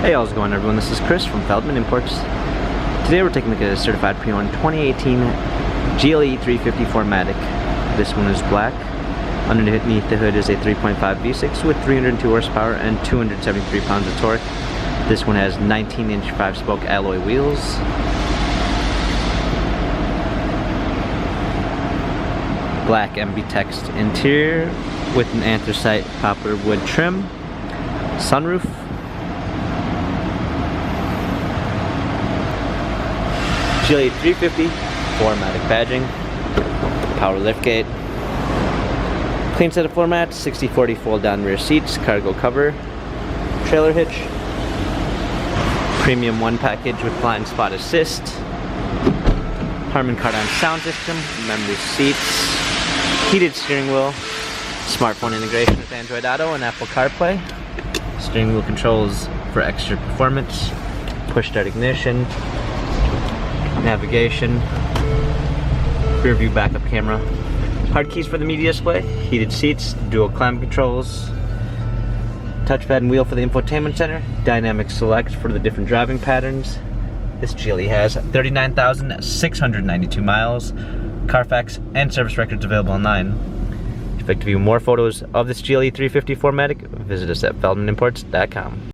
Hey, how's it going, everyone? This is Chris from Feldmann Imports. Today we're taking a look at a certified pre-owned 2018 GLE 350 4MATIC. This one is black. Underneath the hood is a 3.5 V6 with 302 horsepower and 273 pounds of torque. This one has 19-inch 5-spoke alloy wheels. Black MB text interior with an anthracite poplar wood trim. Sunroof. GLE 350 4MATIC badging. Power liftgate. Clean set of floor mats, 60/40 fold down rear seats, cargo cover, trailer hitch, premium 1 package with blind spot assist, Harman Kardon sound system, memory seats, heated steering wheel, smartphone integration with Android Auto and Apple CarPlay, steering wheel controls for extra performance, push start ignition, navigation, rear view backup camera, hard keys for the media display, heated seats, dual climate controls, touchpad and wheel for the infotainment center, dynamic select for the different driving patterns. This GLE has 39,692 miles, Carfax and service records available online. If you'd like to view more photos of this GLE 350 4MATIC, visit us at feldmanimports.com.